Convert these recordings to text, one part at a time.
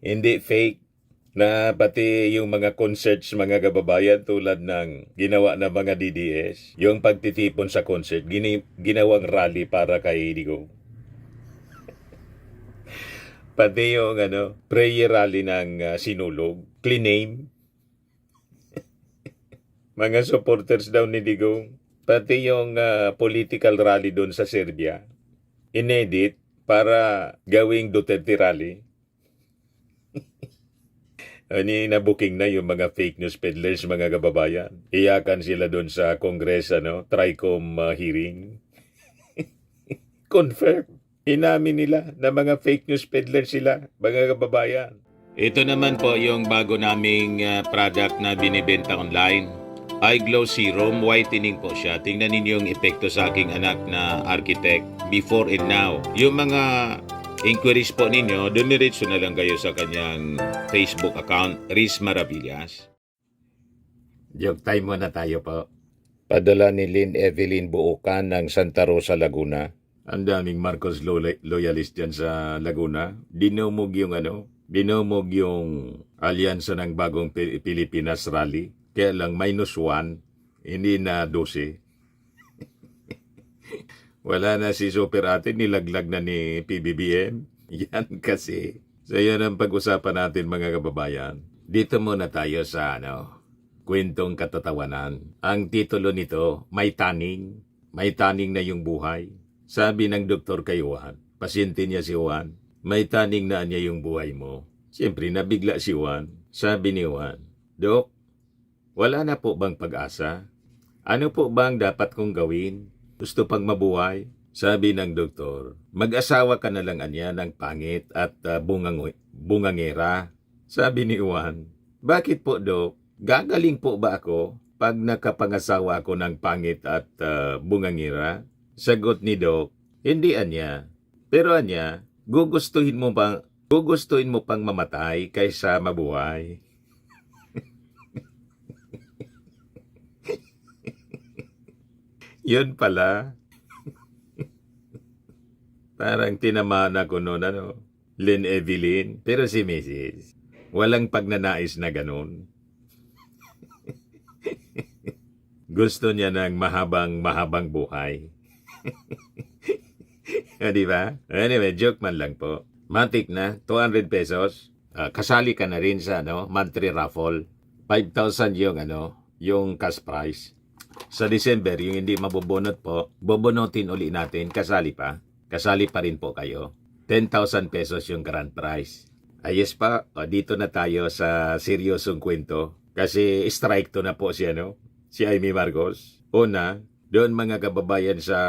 Hindi fake na pati yung mga concerts mga kababayan tulad ng ginawa ng mga DDS, yung pagtitipon sa concert, ginawang rally para kay Digong. Pati yung prayer rally ng Sinulog, clean name, mga supporters daw ni Digong. Pati yung political rally doon sa Serbia, inedit para gawing Duterte rally. Nabuking na yung mga fake news peddlers mga kababayan. Iyakan sila doon sa Congress, TRICOM hearing. Confirm. Inamin nila na mga fake news peddlers sila, mga kababayan. Ito naman po yung bago naming product na binibenta online. iGlow Serum Whitening po siya. Tingnan ninyo yung epekto sa aking anak na architect before and now. Yung mga inquiries po ninyo, dumiretso na lang kayo sa kanyang Facebook account, Riz Maravillas. Joke time muna tayo po. Padala ni Lynn Evelyn Buukan ng Santa Rosa, Laguna. Ang daming Marcos loyalist dyan sa Laguna. Dinumog yung alyansa ng bagong Pilipinas rally. Kaya lang -1, hindi na 12. Wala na si Super Ate, nilaglag na ni PBBM. Yan kasi. So yan ang pag-usapan natin mga kababayan. Dito muna tayo sa kwentong katatawanan. Ang titulo nito, may taning. May taning na yung buhay. Sabi ng doktor kay Juan, pasyente niya si Juan, may taning na niya yung buhay mo. Siyempre nabigla si Juan. Sabi ni Juan, Dok, wala na po bang pag-asa? Ano po bang dapat kong gawin? Gusto pang mabuhay? Sabi ng doktor, mag-asawa ka na lang anya ng pangit at bungangera. Sabi ni Juan, bakit po Dok? Gagaling po ba ako pag nakapangasawa ako ng pangit at bungangera? Sagot ni Dok, hindi anya. Pero anya, gugustuhin mo pang mamatay kaysa mabuhay. Yun pala. Parang tinamaan ako noon, Lynn Evelyn. Pero si Mrs. Walang pagnanais na ganun. Gusto niya ng mahabang buhay. Di ba? Anyway, joke man lang po. Matik na, 200 pesos. Kasali ka na rin sa monthly raffle. 5,000 yung cash prize. Sa December, yung hindi mabubunot po, bubunutin uli natin, kasali pa. Kasali pa rin po kayo. 10,000 pesos yung grand prize. Ayos pa, dito na tayo sa seryosong kwento. Kasi strike to na po si Amy Marcos. Una, doon mga kababayan sa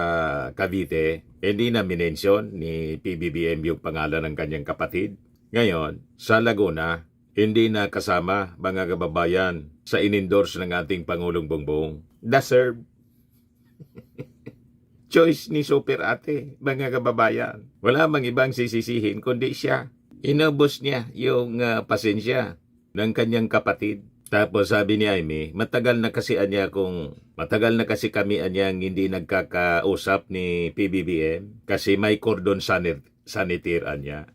Cavite, hindi na minensyon ni PBBM yung pangalan ng kanyang kapatid. Ngayon, sa Laguna, hindi na kasama mga kababayan sa inendorse ng ating Pangulong Bongbong. Deserve. Choice ni Super Ate, mga kababayan. Wala mang ibang sisisihin kundi siya. Inubos niya yung pasensya ng kanyang kapatid. Tapos sabi ni Amy, matagal na kasi kami anyang hindi nagkakausap ni PBBM kasi may cordon sanitier anya.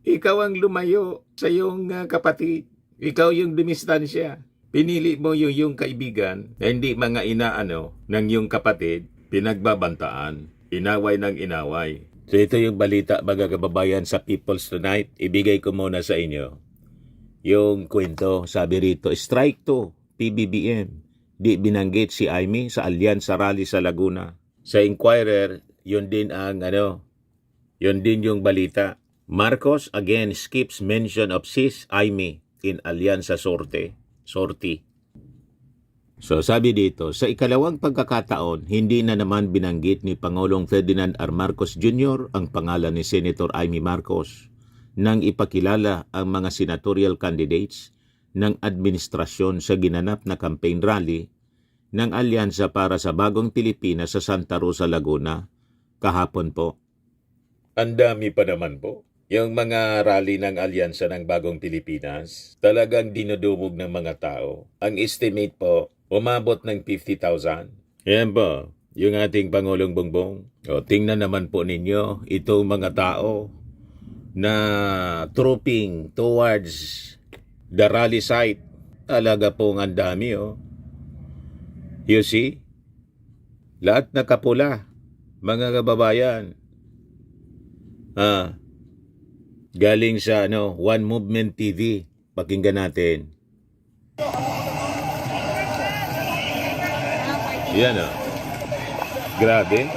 Ikaw ang lumayo sa iyong kapatid. Ikaw yung dumistansya. Pinili mo yung kaibigan na hindi mga ng iyong kapatid, pinagbabantaan, inaway ng inaway. So ito yung balita mga kababayan sa People's Tonight. Ibigay ko muna sa inyo yung kwento. Sabi rito, strike to PBBM. Di binanggit si Amy sa Alyansa Rally sa Laguna. Sa Inquirer, yun din yung balita. Marcos again skips mention of sis Amy in Alyansa sortie. So sabi dito, sa ikalawang pagkakataon, hindi na naman binanggit ni Pangulong Ferdinand R. Marcos Jr. ang pangalan ni Senator Amy Marcos nang ipakilala ang mga senatorial candidates ng administrasyon sa ginanap na campaign rally ng Alyansa para sa Bagong Pilipinas sa Santa Rosa, Laguna kahapon po. Ang dami pa naman po. Yung mga rally ng Alyansa ng Bagong Pilipinas, talagang dinudubog ng mga tao. Ang estimate po, umabot ng 50,000. Yan po, yung ating Pangulong Bongbong. O, tingnan naman po ninyo, itong mga tao, na trooping towards the rally site. Talaga pong ang dami, oh. You see? Lahat nakapula, mga kababayan. Galing sa One Movement TV. Pakinggan natin. Yan, oh. Grabe.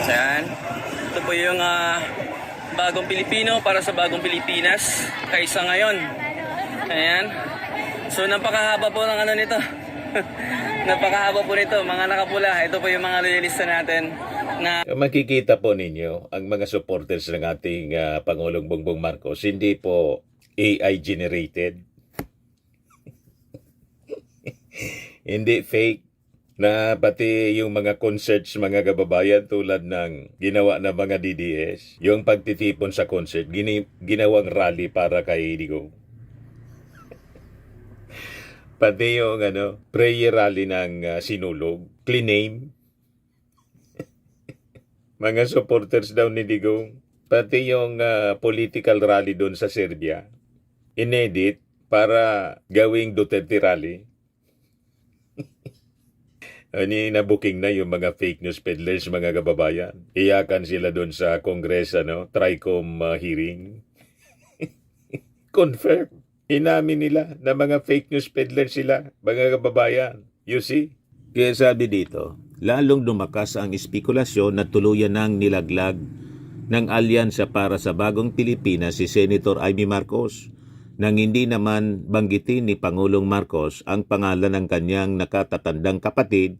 Yan. Ito po yung bagong Pilipino para sa bagong Pilipinas kaysa ngayon. Ayan. So napakahaba po ng nito. Napakahaba po nito, mga nakapula. Ito po yung mga loyalista natin na Makikita po ninyo ang mga supporters ng ating Pangulong Bongbong Marcos, hindi po AI generated. Hindi fake. Na pati yung mga concerts, mga kababayan, tulad ng ginawa ng mga DDS, yung pagtitipon sa concert, ginawang rally para kay Digong. Pati yung prayer rally ng Sinulog, clean name. Mga supporters daw ni Digong. Pati yung political rally doon sa Serbia, inedit para gawing Duterte rally. Nabuking na yung mga fake news peddlers, mga kababayan. Iyakan sila doon sa Congress, TRICOM hearing. Confirm. Inamin nila na mga fake news peddlers sila, mga kababayan. You see? Kaya sabi dito, lalong lumakas ang espekulasyon na tuluyan ng nilaglag ng alyansa para sa bagong Pilipinas si Senator Amy Marcos, nang hindi naman banggitin ni Pangulong Marcos ang pangalan ng kanyang nakatatandang kapatid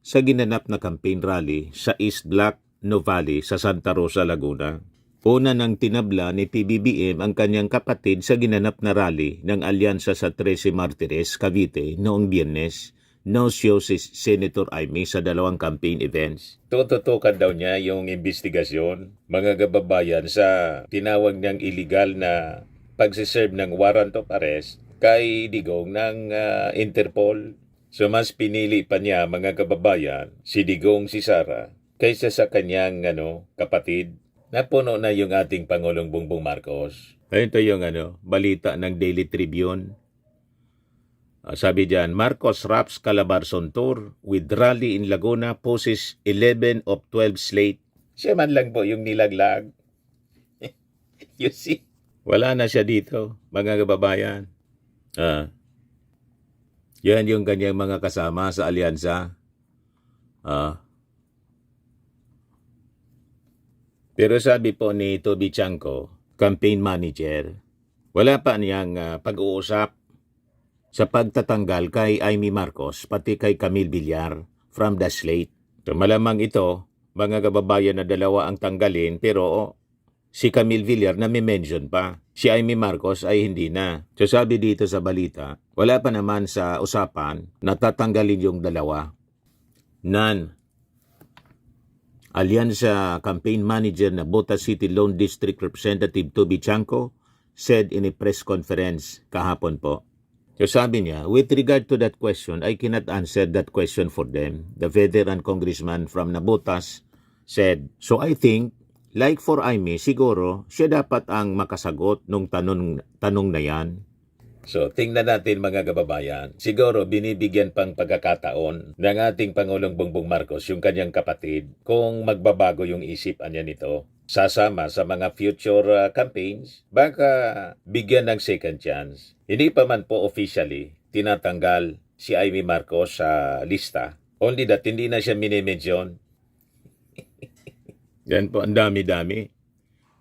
sa ginanap na campaign rally sa East Black Novali sa Santa Rosa, Laguna. Una nang tinabla ni PBBM ang kanyang kapatid sa ginanap na rally ng alyansa sa 13 Martires, Cavite noong Biyernes. No show si Senator Amy sa dalawang campaign events. Tututukan daw niya yung investigasyon, mga kababayan, sa tinawag niyang illegal na pagsiserve ng warrant of arrest kay Digong ng Interpol. So mas pinili pa niya, mga kababayan, si Digong, si Sara, kaysa sa kanyang kapatid. Napuno na yung ating Pangulong Bongbong Marcos. Ito yung balita ng Daily Tribune. Sabi diyan, Marcos wraps Calabarzon tour with rally in Laguna, poses 11 of 12 slate. Siya man lang po yung nilaglag. You see? Wala na siya dito, mga kababayan. Yan yung kanyang mga kasama sa alyansa. Pero sabi po ni Toby Chanco, campaign manager, wala pa niyang pag-uusap sa pagtatanggal kay Amy Marcos pati kay Camille Villar from the slate. So malamang ito, mga kababayan, na dalawa ang tanggalin, pero si Camille Villar na may mention pa. Si Amy Marcos ay hindi na. So sabi dito sa balita, wala pa naman sa usapan na tatanggalin yung dalawa. None. Alyansa campaign manager na Botas City Lone District Representative Toby Chanco said in a press conference kahapon po. So sabi niya, with regard to that question, I cannot answer that question for them. The veteran congressman from Nabotas said, so I think, like for Amy, siguro siya dapat ang makasagot nung tanong na yan. So, tingnan natin, mga kababayan. Siguro binibigyan pang pagkakataon ng ating Pangulong Bongbong Marcos yung kanyang kapatid kung magbabago yung isipan niya nito. Sasama sa mga future campaigns, baka bigyan ng second chance. Hindi pa man po officially tinatanggal si Amy Marcos sa lista. Only that hindi na siya minimension. Yan po, ang dami-dami.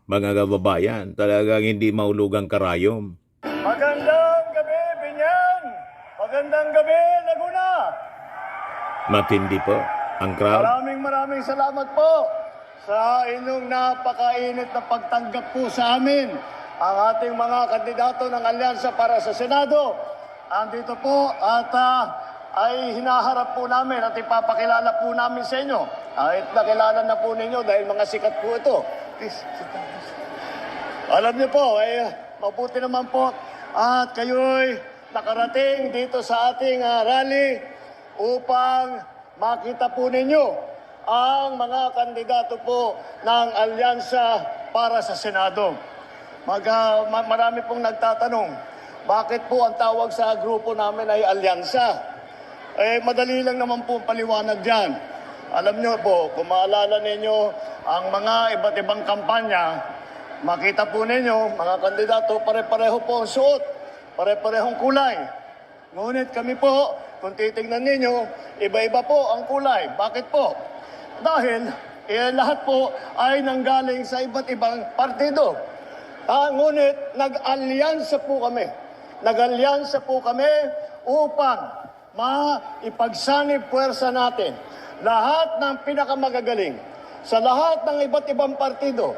Mga kababayan, talagang hindi maulugang karayom. Magandang gabi, Binyan! Magandang gabi, Laguna! Matindi po ang crowd. Maraming salamat po sa inyong napakainit na pagtanggap po sa amin. Ang ating mga kandidato ng Alyansa para sa Senado. Andito po at ay hinaharap po namin at ipapakilala po namin sa inyo. At nakilala na po ninyo dahil mga sikat po ito. Please, sit down, please. Alam niyo po, mabuti naman po at kayo'y nakarating dito sa ating rally upang makita po ninyo ang mga kandidato po ng Alyansa para sa Senado. Marami pong nagtatanong, bakit po ang tawag sa grupo namin ay Alyansa? Madali lang naman po paliwanag dyan. Alam nyo po, kung maalala ninyo ang mga iba't ibang kampanya, makita po ninyo, mga kandidato, pare-pareho po ang suot, pare-parehong kulay. Ngunit kami po, kung titignan ninyo, iba-iba po ang kulay. Bakit po? Dahil lahat po ay nanggaling sa iba't ibang partido. Ngunit nag-alyansa po kami. Nag-alyansa po kami upang maipagsanib puwersa natin lahat ng pinakamagagaling sa lahat ng iba't ibang partido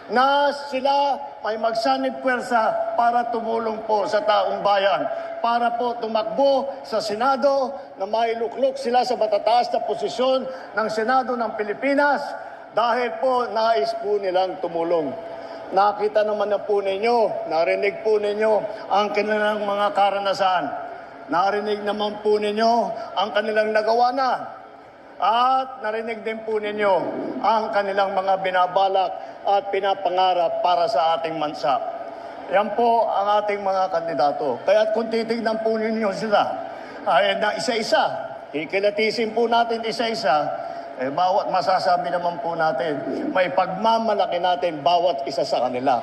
na sila may magsanib puwersa para tumulong po sa taong bayan, para po tumakbo sa Senado na mailuklok sila sa matataas na posisyon ng Senado ng Pilipinas dahil po nais po nilang tumulong. Nakita naman na po ninyo, narinig po ninyo ang kanilang mga karanasan. Narinig naman po ninyo ang kanilang nagawa na. At narinig din po ninyo ang kanilang mga binabalak at pinapangarap para sa ating bansa. Yan po ang ating mga kandidato. Kaya kung titignan po ninyo sila, ay na isa-isa, kikilatisin po natin isa-isa, bawat masasabi naman po natin, may pagmamalaki natin bawat isa sa kanila.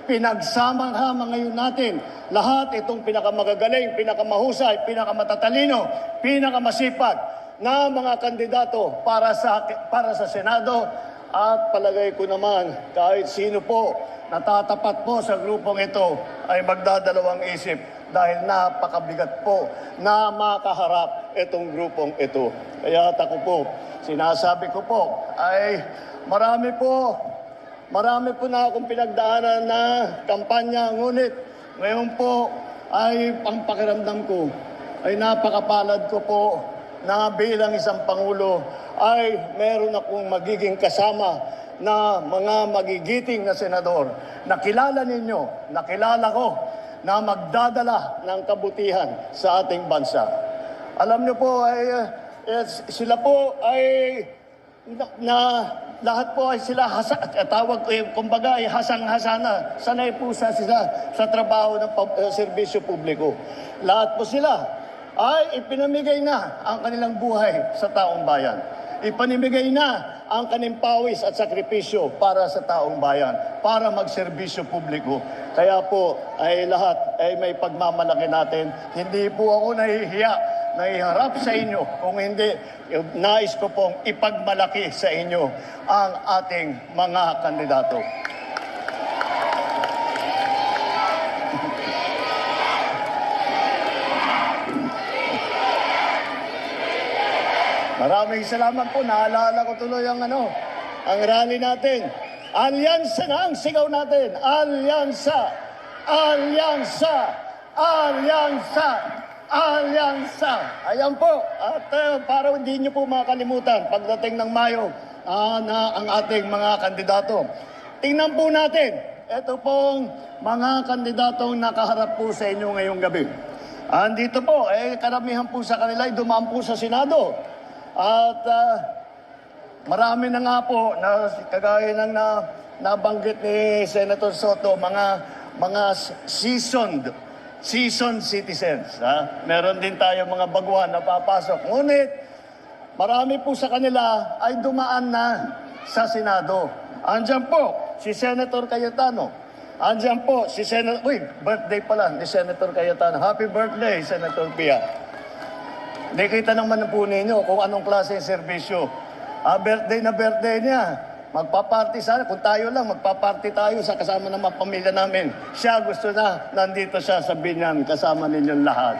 Pinagsama-hama ngayon natin lahat itong pinakamagagaling, pinakamahusay, pinakamatatalino, pinakamasipag na mga kandidato para sa Senado at palagay ko naman kahit sino po natatapat po sa grupong ito ay magdadalawang isip dahil napakabigat po na makaharap itong grupong ito. Kaya ako po, sinasabi ko po ay marami po na akong pinagdaanan na kampanya, ngunit ngayon po ay ang pakiramdam ko ay napakapalad ko po na bilang isang Pangulo ay meron akong magiging kasama na mga magigiting na senador. Nakilala ninyo, nakilala ko na magdadala ng kabutihan sa ating bansa. Alam niyo po, sila po ay lahat po ay sila tawag kumbaga ay hasang-hasana. Sanay po sila sa trabaho ng serbisyo publiko. Lahat po sila ay ipinamigay na ang kanilang buhay sa taong bayan. Ipinamigay na ang kanilang pawis at sakripisyo para sa taong bayan, para magserbisyo publiko. Kaya po ay lahat ay may pagmamalaki natin. Hindi po ako nahiharap sa inyo kung hindi nais ko pong ipagmalaki sa inyo ang ating mga kandidato. Maraming salamat po. Naalala ko tuloy ang rally natin. Alyansa na ang sigaw natin. Alyansa! Alyansa! Alyansa! Alyansa! Ayan po. At para hindi nyo po makalimutan, pagdating ng Mayo, na ang ating mga kandidato. Tingnan po natin. Ito pong mga kandidatong nakaharap po sa inyo ngayong gabi. Andito po, karamihan po sa kanila ay dumaan po sa Senado. At marami na nga po na kagaya ng nabanggit ni Senator Soto, mga seasoned citizens. Meron din tayo mga baguhan na papasok. Ngunit marami po sa kanila ay dumaan na sa Senado. Andiyan po si Senator Cayetano. Andiyan po si birthday pala ni Senator Cayetano. Happy birthday, Senator Pia. Nakita naman po ninyo kung anong klase ng serbisyo. Birthday na birthday niya. Magpaparty sana. Kung tayo lang, magpaparty tayo sa kasama ng mga pamilya namin. Siya gusto na, nandito siya sa binyan, kasama ninyong lahat.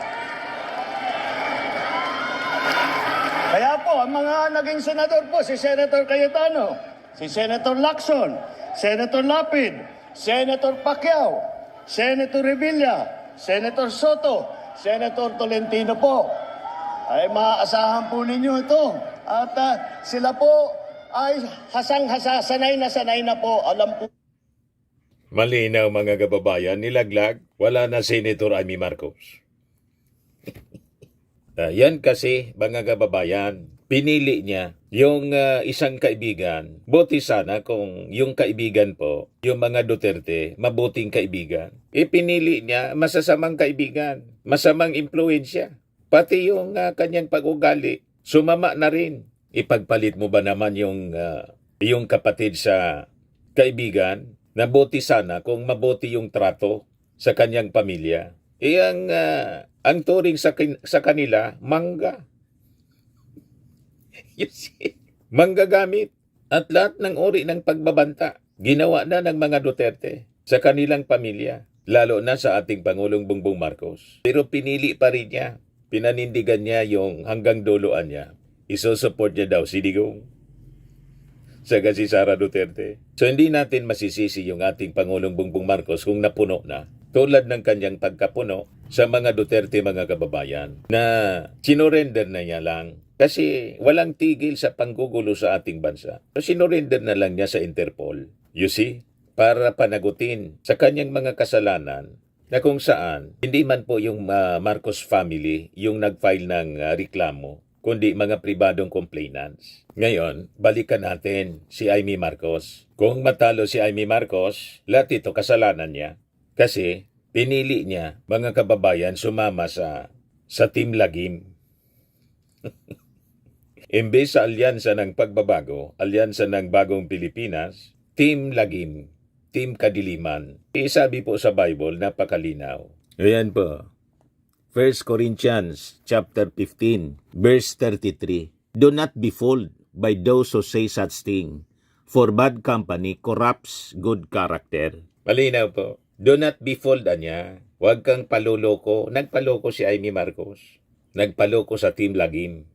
Kaya po, ang mga naging senador po, si Senator Cayetano, si Senator Lacson, Senator Lapid, Senator Pacquiao, Senator Revilla, Senator Soto, Senator Tolentino po. Ay maaasahan po ninyo ito. At sila po ay sanay na po. Alam po. Malinaw mga kababayan, nilaglag, wala na Senator Amy Marcos. Yan kasi mga kababayan, pinili niya yung isang kaibigan. Buti sana kung yung kaibigan po, yung mga Duterte, mabuting kaibigan. Pinili niya masasamang kaibigan, masamang impluensya. Pati yung kanyang pag-ugali, sumama na rin. Ipagpalit mo ba naman yung kapatid sa kaibigan? Na buti sana kung mabuti yung trato sa kanyang pamilya. Ang turing sa kanila, mangga. You see? Manggagamit. At lahat ng uri ng pagbabanta, ginawa na ng mga Duterte sa kanilang pamilya. Lalo na sa ating Pangulong Bongbong Marcos. Pero pinili pa rin niya. Pinanindigan niya yung hanggang duluan niya. Isusupport niya daw si Digong. Saka si Sara Duterte. So hindi natin masisisi yung ating Pangulong Bongbong Marcos kung napuno na. Tulad ng kanyang pagkapuno sa mga Duterte, mga kababayan, na sinurrender na niya lang kasi walang tigil sa panggugulo sa ating bansa. So sinurrender na lang niya sa Interpol. You see? Para panagutin sa kanyang mga kasalanan na kung saan hindi man po yung Marcos family yung nag-file ng reklamo, kundi mga pribadong complainants. Ngayon, balikan natin si Amy Marcos. Kung matalo si Amy Marcos, lahat ito kasalanan niya. Kasi pinili niya, mga kababayan, sumama sa Team Lagim. Imbes sa alyansa ng pagbabago, alyansa ng bagong Pilipinas, Team Lagim, Team Kadiliman. Sabi po sa Bible, napakalinaw. Ayan po. 1 Corinthians chapter 15, verse 33. Do not be fooled by those who say such thing, for bad company corrupts good character. Malinaw po. Do not be fooled, anya. Huwag kang paluloko. Nagpaloko si Amy Marcos. Nagpaloko sa Team Lagim.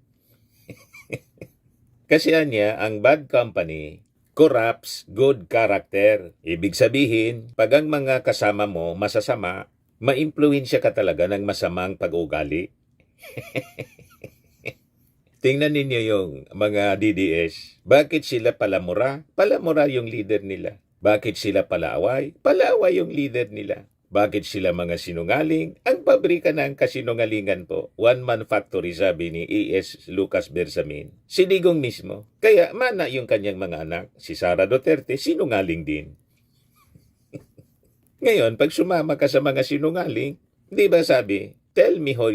Kasi anya, ang bad company corrupts good character. Ibig sabihin, pag ang mga kasama mo masasama, ma-impluensya ka talaga ng masamang pag-ugali. Tingnan ninyo yung mga DDS. Bakit sila palamura? Palamura yung leader nila. Bakit sila palaaway? Palaaway yung leader nila. Bakit sila mga sinungaling? Ang pabrika ng kasinungalingan po. One-man factory, sabi ni E.S. Lucas Bersamin. Si Digong mismo. Kaya mana yung kanyang mga anak. Si Sara Duterte, sinungaling din. Ngayon, pag sumama ka sa mga sinungaling, di ba sabi, tell me who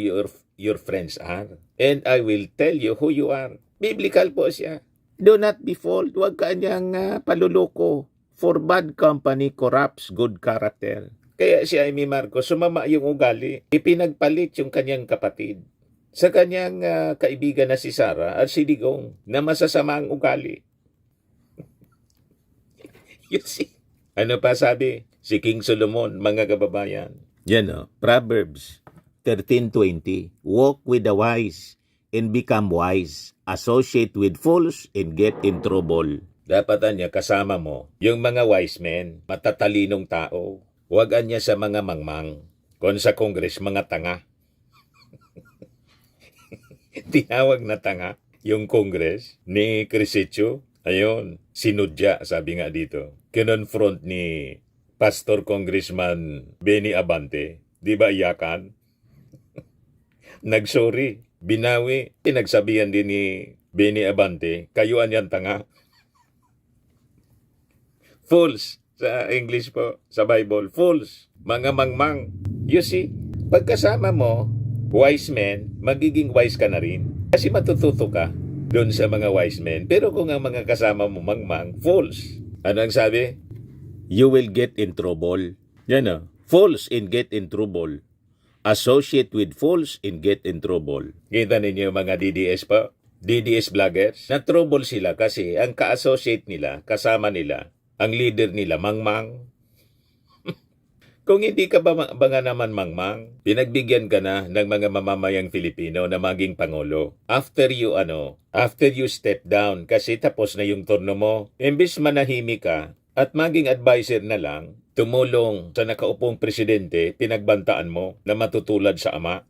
your friends are, and I will tell you who you are. Biblical po siya. Do not be fooled. Huwag ka niyang paluloko. For bad company corrupts good character. Kaya si Amy Marcos, sumama yung ugali. Ipinagpalit yung kanyang kapatid sa kanyang kaibigan na si Sara at si Digong na masasama ang ugali. You see? Ano pa sabi? Si King Solomon, mga kababayan. Yan o, Proverbs 13:20. Walk with the wise and become wise. Associate with fools and get in trouble. Dapat niya kasama mo yung mga wise men, matatalinong tao. Huwag niya sa mga mangmang. Kung sa Congress, mga tanga. Tinawag na tanga yung Congress ni Crisitio. Ayun, sinudya, sabi nga dito. Kinonfront ni Pastor Congressman Benny Abante. Di ba iyakan? Nagsorry, binawi. Pinagsabihan din ni Benny Abante, kayuan yan tanga. Fools, sa English po, sa Bible, fools, mga mangmang. You see, pagkasama mo, wise men, magiging wise ka na rin. Kasi matututo ka doon sa mga wise men. Pero kung ang mga kasama mo mangmang, fools. Ano ang sabi? You will get in trouble. Yan o. Fools and get in trouble. Associate with fools and get in trouble. Kita ninyo mga DDS pa? DDS vloggers? Na-trouble sila kasi ang ka-associate nila, kasama nila, ang leader nila, mangmang. Kung hindi ka ba nga naman mangmang, pinagbigyan ka na ng mga mamamayang Filipino na maging pangulo. After you step down, kasi tapos na yung turno mo, imbis manahimik ka at maging advisor na lang, tumulong sa nakaupong presidente, pinagbantaan mo na matutulad sa ama.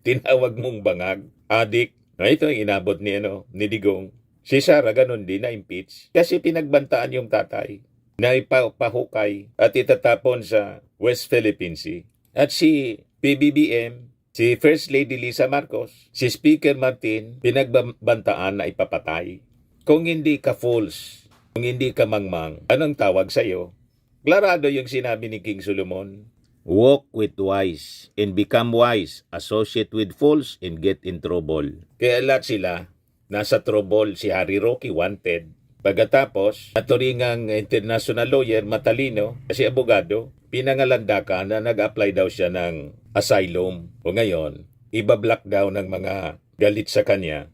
Tinawag mong bangag, adik. Ito ang inabot ni Digong. Si Sara ganun din na-impeach kasi pinagbantaan yung tatay na ipahukay at itatapon sa West Philippine Sea. At si PBBM, Si First Lady Lisa Marcos, si Speaker Martin, pinagbantaan na ipapatay. Kung hindi ka fools, kung hindi ka mangmang, anong tawag sa'yo? Klarado yung sinabi ni King Solomon. Walk with wise and become wise. Associate with fools and get in trouble. Kaya lahat sila, nasa trouble. Si Harry Roque, wanted. Pagkatapos, naturingang international lawyer, matalino, kasi abogado, pinangalandakan na nag-apply daw siya ng asylum. O ngayon, ibablock daw ng mga galit sa kanya.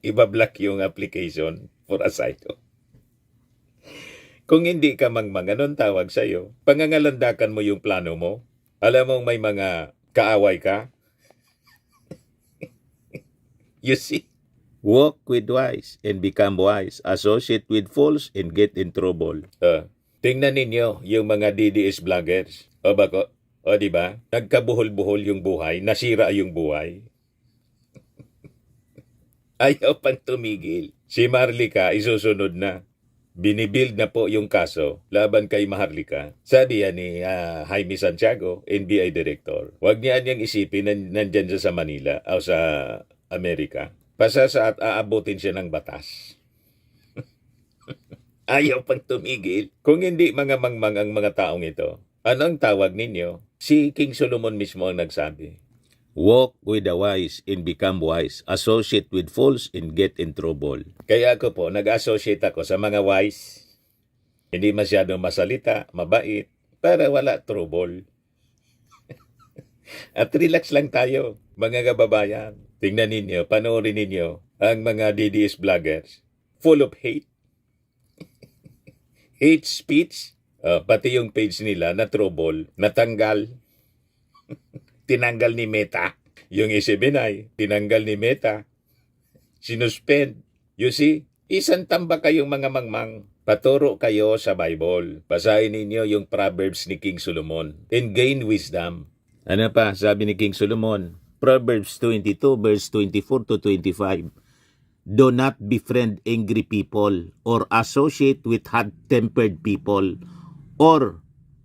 Ibablock yung application for asylum. Kung hindi ka mangmang, anong tawag sa'yo? Pangangalandakan mo yung plano mo? Alam mong may mga kaaway ka? You see? Walk with wise and become wise. Associate with fools and get in trouble. Tingnan ninyo yung mga DDS vloggers. O bako? O diba? Nagkabuhol-buhol yung buhay, nasira yung buhay. Ayaw pang tumigil. Si Marlica isusunod na. Binibuild na po yung kaso laban kay Maharlika. Sabi yan ni Jaime Santiago, NBI Director. Huwag niya niyang isipin na nandyan siya sa Manila o sa Amerika. Pasasaat aabutin siya ng batas. Ayaw pang tumigil. Kung hindi mga mangmang ang mga taong ito, anong tawag ninyo? Si King Solomon mismo ang nagsabi. Walk with the wise and become wise. Associate with fools and get in trouble. Kaya ako po, nag-associate ako sa mga wise. Hindi masyadong masalita, mabait, para wala trouble. At relax lang tayo, mga kababayan. Tingnan ninyo, panoorin ninyo ang mga DDS vloggers. Full of hate. Hate speech. Pati yung page nila na trouble, natanggal. Tinanggal ni Meta. Yung SBNI, tinanggal ni Meta. Sinuspend. You see? Isang tamba kayong mga mangmang. Paturo kayo sa Bible. Basahin ninyo yung Proverbs ni King Solomon. And gain wisdom. Ano pa sabi ni King Solomon? Proverbs 22 verse 24 to 25. Do not befriend angry people or associate with hot-tempered people, or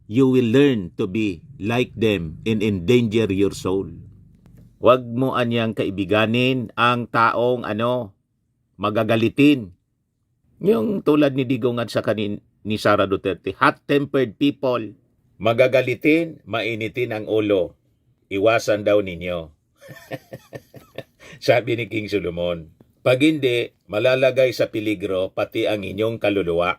you will learn to be like them and endanger your soul. Huwag mo anyang kaibiganin ang taong magagalitin. Yung tulad ni Digong at sa ni Sara Duterte, hot-tempered people, magagalitin, mainitin ang ulo. Iwasan daw ninyo. Sabi ni King Solomon, pag hindi, malalagay sa peligro pati ang inyong kaluluwa.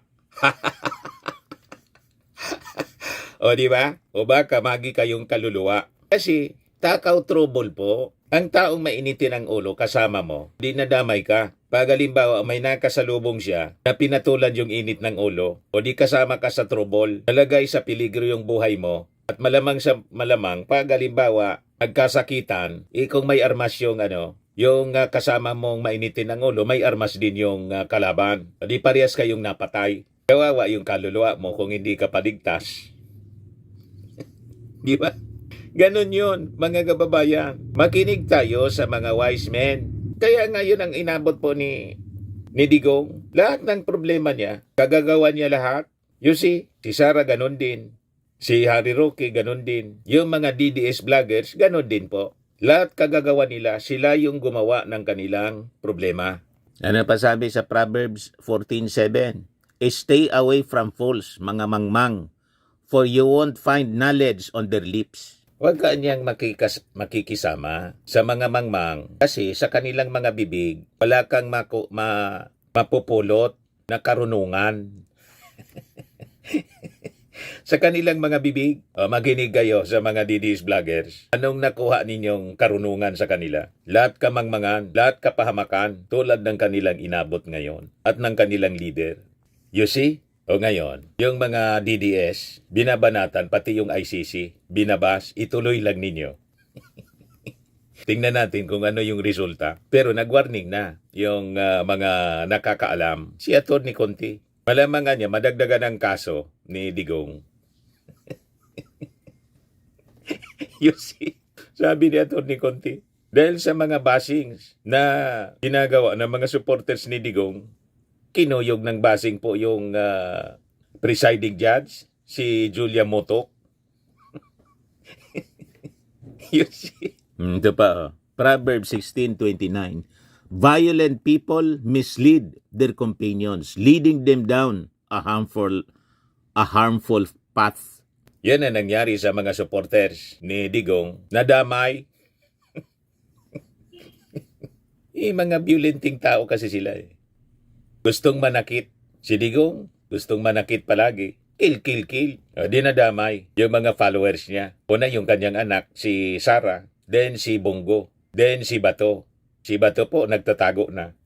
O di ba? O baka magi kayong kaluluwa. Kasi takaw trouble po. Ang taong mainitin ang ulo kasama mo, di nadamay ka. Pag halimbawa may nakasalubong siya na pinatulan yung init ng ulo o di kasama ka sa trouble, nalagay sa peligro yung buhay mo at malamang sa malamang pag halimbawa nagkasakitan, kung may armas yung yung kasama mong mainitin ang ulo, may armas din yung kalaban. O di parehas kayong napatay. Kawawa yung kaluluwa mo kung hindi ka paligtas. Di ba? Ganon yun, mga kababayan. Makinig tayo sa mga wise men. Kaya ngayon ang inabot po ni Digong, lahat ng problema niya, kagagawa niya lahat. You see, si Sara ganon din. Si Harry Roque ganon din. Yung mga DDS vloggers ganon din po. Lahat kagagawa nila, sila yung gumawa ng kanilang problema. Ano pa sabi sa Proverbs 14:7? Stay away from fools, mga mangmang, for you won't find knowledge on their lips. Huwag ka niyang makikisama sa mga mangmang kasi sa kanilang mga bibig, wala kang mapupulot na karunungan. Sa kanilang mga bibig, makinig kayo sa mga DDS vloggers. Anong nakuha ninyong karunungan sa kanila? Lahat kamangmangan, lahat kapahamakan, tulad ng kanilang inabot ngayon at ng kanilang leader. You see? O ngayon, yung mga DDS, binabanatan, pati yung ICC, binabas, ituloy lang ninyo. Tingnan natin kung ano yung resulta. Pero nag-warning na yung mga nakakaalam. Si Atty. Conti, malamang nga niya, madagdagan ang kaso ni Digong. You see, sabi ni Atty. Conti, dahil sa mga bashings na ginagawa ng mga supporters ni Digong, kinuyog ng basing po yung presiding judge, si Julia Motok. You see? Ito pa, oh. Proverbs 16:29. Violent people mislead their companions, leading them down a harmful path. Yan ang nangyari sa mga supporters ni Digong. Nadamay. Mga violenting tao kasi sila eh. Gustong manakit. Si Digong, gustong manakit palagi. Kill, kill, kill. Di nadamay yung mga followers niya. Una yung kanyang anak, si Sara. Then si Bongo. Then si Bato. Si Bato po, nagtatago na.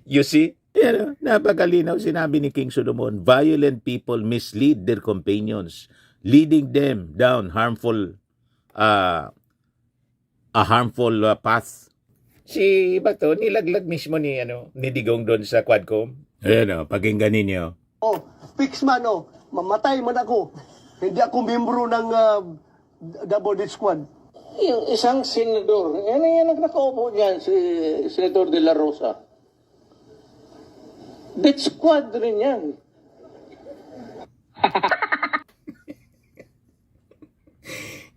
You see? Yan, napakalinaw sinabi ni King Solomon. Violent people mislead their companions, leading them down a harmful path. Si Bato, nilaglag mismo ni Digong doon sa Quadcom. Ayan pakinggan ninyo. Fix man mamatay man ako. Hindi ako membro ng Double Death Squad. Yung isang senador, yan ang nakaupo dyan, si Senador De La Rosa. Death Squad rin yan.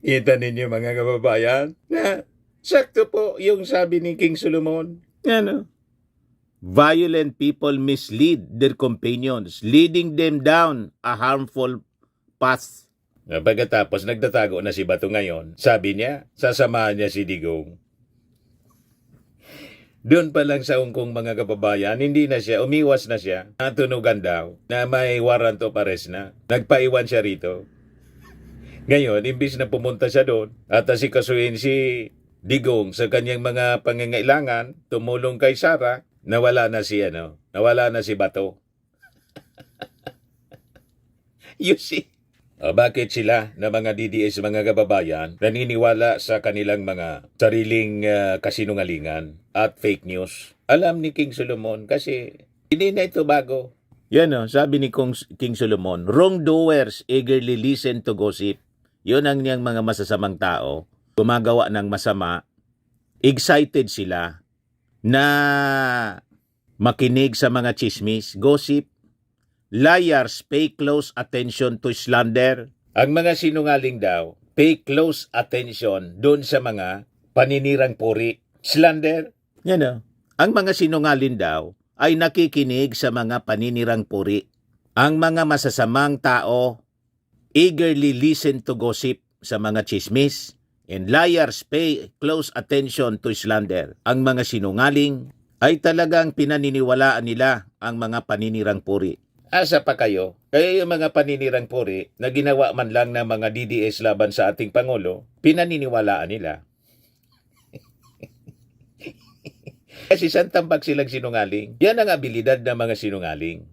Kita ninyo mga kababayan? Sakto po yung sabi ni King Solomon. Violent people mislead their companions, leading them down a harmful path. Pagkatapos nagtatago na si Bato ngayon, sabi niya, sasamahan niya si Digong. Doon pa lang sa Hongkong mga kababayan, hindi na siya, umiwas na siya. Natunugan daw na may warrant of arrest na. Nagpaiwan siya rito. Ngayon, imbis na pumunta siya doon at asikasuhin si Digong sa kanyang mga pangangailangan, tumulong kay Sara, nawala na si Bato. You see? Bakit sila na mga DDS mga kababayan naniniwala sa kanilang mga sariling kasinungalingan at fake news? Alam ni King Solomon kasi hindi na ito bago. Yan sabi ni King Solomon, wrongdoers eagerly listen to gossip. Yun ang niyang mga masasamang tao, gumagawa ng masama, excited sila na makinig sa mga chismis, gossip. Liars pay close attention to slander. Ang mga sinungaling daw, pay close attention doon sa mga paninirang puri. Slander? Ang mga sinungaling daw ay nakikinig sa mga paninirang puri. Ang mga masasamang tao eagerly listen to gossip sa mga chismis. And liars pay close attention to slander. Ang mga sinungaling ay talagang pinaniniwalaan nila ang mga paninirang puri. Asa pa kayo? Kaya yung mga paninirang puri na ginawa man lang ng mga DDS laban sa ating Pangulo, pinaniniwalaan nila. Kasi santambag silang sinungaling. Yan ang abilidad ng mga sinungaling.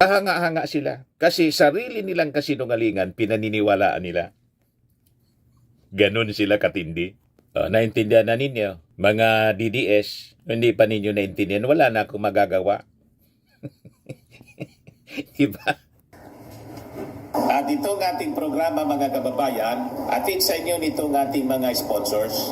Kahanga-hanga sila. Kasi sarili nilang kasinungalingan, pinaniniwalaan nila. Ganon sila katindi. Naintindihan na ninyo, mga DDS, hindi pa ninyo naintindihan, wala na akong magagawa. Diba? At itong ating programa mga kababayan, atid sa inyo nitong ating mga sponsors.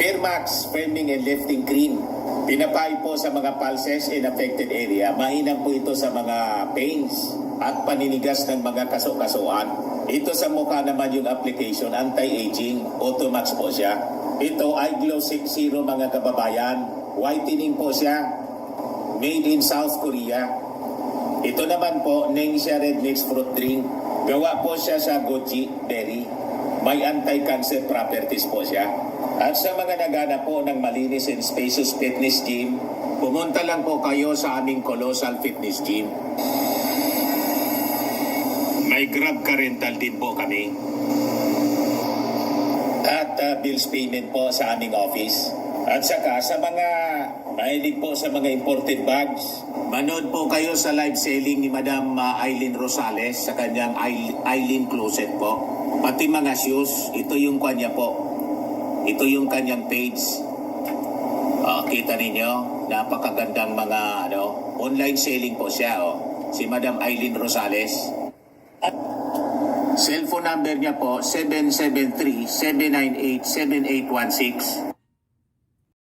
Fairmax, Firming and Lifting Cream. Pinapay po sa mga pulses in affected area. Mahinang po ito sa mga pains at paninigas ng mga kaso-kasuan. Ito sa mukha naman yung application, anti-aging, Automax po siya. Ito ay Glow 60 mga kababayan. Whitening po siya. Made in South Korea. Ito naman po, Ningxia Red Mix Fruit Drink. Gawa po siya sa goji berry. May anti-cancer properties po siya. At sa mga nagana po ng malinis and spacious fitness gym, pumunta lang po kayo sa aming Colossal Fitness Gym. May Grab ka rental din po kami. At bills payment po sa aming office. At saka sa mga mahilig po sa mga imported bags, manood po kayo sa live selling ni Madam Aileen Rosales sa kanyang Aileen Closet po. Pati mga shoes, ito yung kanya po. Ito yung kanyang page. Kita ninyo, napakagandang mga online selling po siya. Si Madam Aileen Rosales. At cellphone number niya po, 773-798-7816.